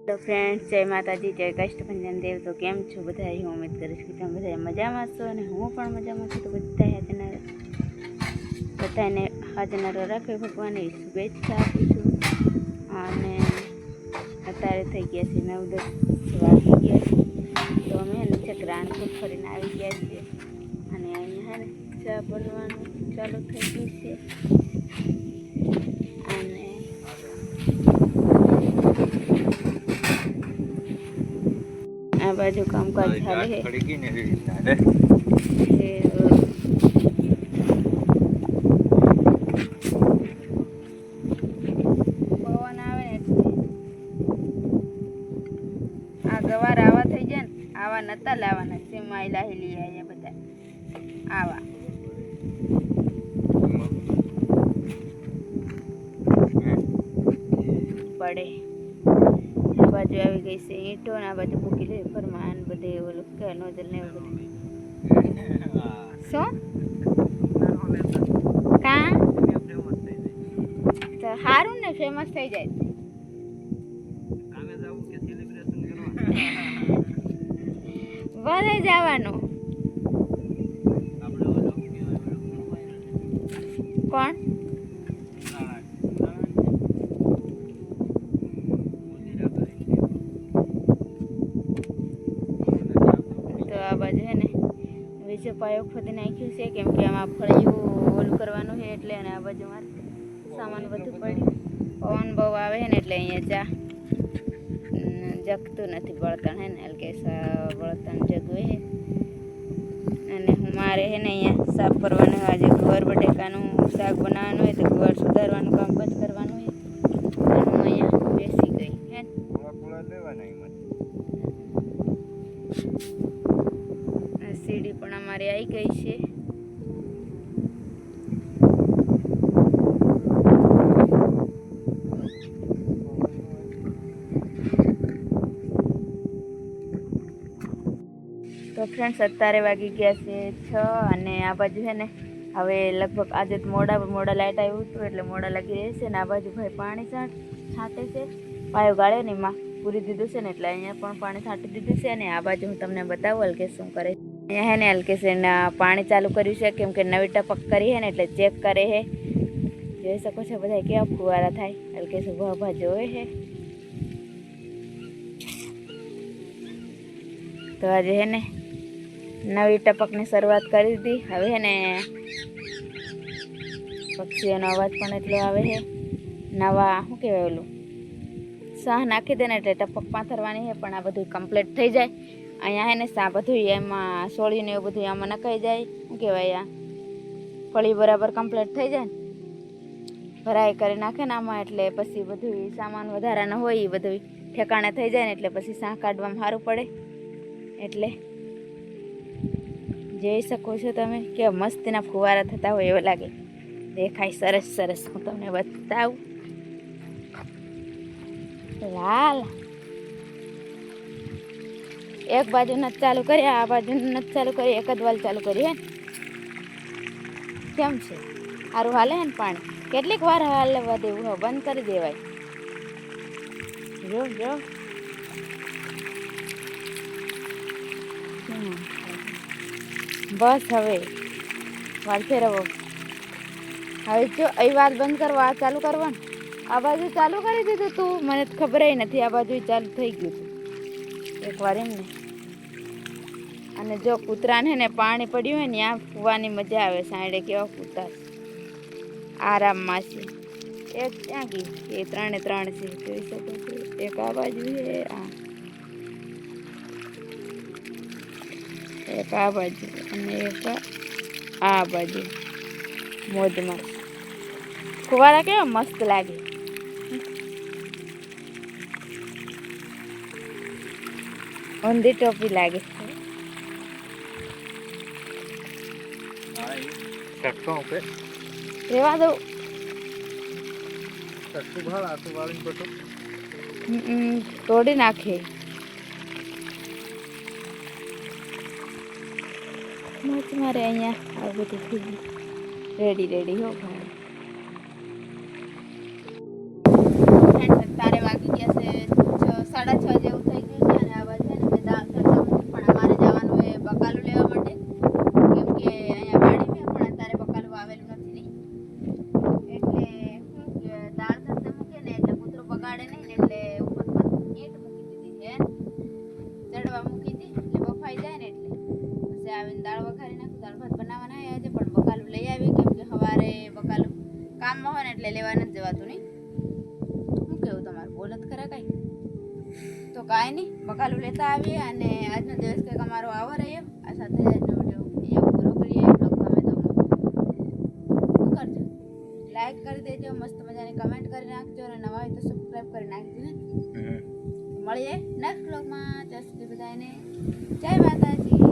તો ફ્રેન્ડ્સ, જય માતાજી, જય કષ્ટભંજન દેવ. તો કેમ છો બધા? હું ઉમ્મીદ કરીશ કે તમે બધા મજામાં છો અને હું પણ મજામાં છું. તો બધાને હાજર રાખે ભગવાનને શુભેચ્છા આપું છું. અને અત્યારે થઈ ગયા છે 9-10 વાગી ગયા છે. તો અમે નીચે રાણપુર ફરીને આવી ગયા છીએ અને અહીંયા હે ને ચા બનવાનું ચાલુ થઈ ગયું છે. અને આ બાજુ કામકાજ ચાલે છે. પવન આવે ને એટલે આ ગવાર આવા થઈ જાય ને, આવા નતા લાવવાના. સીમાઈ લાહી લઈ આવ્યા બધા આવા. પડે આ બાજુ આવી ગઈ છે ઈંટો ને આ બાજુ મૂકી દે ફરમાન બધે ઓલું કે નોજલ ને એવું બધું. શું કા તો સારું ને, ફેમસ થઈ જાય. બધે જવાનું. કોણ આ બાજુ હે ને વિશે પાયો ખોદી નાખ્યું છે, કેમ કે આમાં ફળિયું ઓલું કરવાનું છે એટલે. અને આ બાજુ મારે સામાન બધું પડ્યું. પવન બહુ આવે છે ને એટલે અહીંયા જગતું નથી બળતણ હે ને, હલકે બળતણ જગવે છે. અને હું મારે હે ને અહીંયા સાફ કરવાનું. આજે ગુવાર બટેકાનું શાક બનાવવાનું હોય તો ગુવાર સુધારવાનું કામ જ કરવાનું હોય. હું અહીંયા બેસી ગઈ હે ને. સીડી પણ અમારી આવી ગઈ છે. તો ફ્રેન્ડ્સ, અત્યારે વાગી ગયા છે 6 અને આ બાજુ છે ને હવે લગભગ આજે મોડા લાઇટ આવ્યું હતું એટલે મોડા લાગી રહેશે. ને આ બાજુ ભાઈ પાણી છાંટે છે. પાયો ગાળ્યો ને એમાં પૂરી દીધું છે ને એટલે અહીંયા પણ પાણી છાંટી દીધું છે. અને આ બાજુ હું તમને બતાવું હલકે શું કરે. અહીંયા હે ને હલકે છે ને પાણી ચાલુ કર્યું છે, કેમ કે નવી ટપક કરી છે ને એટલે ચેક કરે છે. જોઈ શકો છો બધા કેવા ફુવારા થાય. હલકે છે ભાભા જોવે છે. તો આજે હે ને નવી ટપકની શરૂઆત કરી દીધી. હવે હે ને પક્ષીઓનો અવાજ પણ એટલો આવે છે. નવા શું કહેવાય ઓલું શાહ નાખી દે ને એટલે ટપક પાથરવાની છે. પણ આ બધું કમ્પ્લીટ થઈ જાય. અહીંયા હે ને સા બધું એમાં સોળીને એવું બધું આમાં નખાઈ જાય. શું કહેવાય આ ફળી બરાબર કમ્પ્લીટ થઈ જાય ને ભરાઈ કરી નાખે ને આમાં, એટલે પછી બધું સામાન વધારાનો હોય એ બધું ઠેકાણે થઈ જાય ને એટલે પછી શાહ કાઢવામાં સારું પડે. એટલે જોઈ શકો છો તમે કેવા મસ્તીના ફુવારા થતા હોય એવું લાગે. દેખાય સરસ સરસ. હું તમને બતાવું. લાલ એક બાજુ નથી ચાલુ કરી, આ બાજુ નથી ચાલુ કરી, એક જ વાલ ચાલુ કરી હે ને. કેમ છે સારું હાલે હે ને પાણી? કેટલીક વાર હાલવા દેવું, બંધ કરી દેવાય. જો જો બસ હવે વાર ફેરવો. હવે જો એ વાત બંધ કરવા, આ ચાલુ કરવાનું. આ બાજુ ચાલુ કરી દીધું તું, મને ખબર નથી. આ બાજુ ચાલુ થઈ ગયું હતું એકવાર એમ ને. અને જો કૂતરાને ને પાણી પડ્યું હોય ને ત્યાં ફૂવાની મજા આવે. સાંડે કેવા કૂતરા આરામમાં છે. એક ત્યાં ગઈ, એ 3 છે જોઈ શકો છો. એક આ બાજુ છે, એક આ બાજુ અને એક આ બાજુ. મોજમાં ફુવારા કેવા મસ્ત લાગે. ઊંધી ટોપી લાગે. રેવા દો. તોડી નાખે. મારે અહીંયા આ બધું થઈ ગયું. રેડી હો ભાઈ. અત્યારે વાગી ગયા છે 6:30 બગાડે નહીં ને એટલે ઉપર ઈંટ મૂકી દીધી છે ચડવા મૂકી હતી એટલે બફાઈ જાય ને એટલે પછી આવીને દાળ વઘારી નાખું દાળ ભાત બનાવવાના આવ્યા છે પણ બકાલું લઈ આવી કેમ કે સવારે બકાલું કામમાં હોય ને એટલે લેવા નથી જવાતું નહીં શું કેવું તમારું બોલત ખરા કાંઈ તો કાંઈ નહીં બકાલું લેતા આવીએ અને આજનો દિવસ કંઈક અમારો આવો રહ્યો આ સાથે આજનો વિડીયો અહીંયા પૂરો કરીએ બ્લોગ ગમે તો કરજો લાઈક કરી દેજો મસ્ત મજાની કમેન્ટ કરી નાખજો અને નવા હોય તો સબસ્ક્રાઈબ કરી નાખજો ને મળીએ નેક્સ્ટ બ્લોગમાં ત્યાં સુધી બધાને જય માતાજી.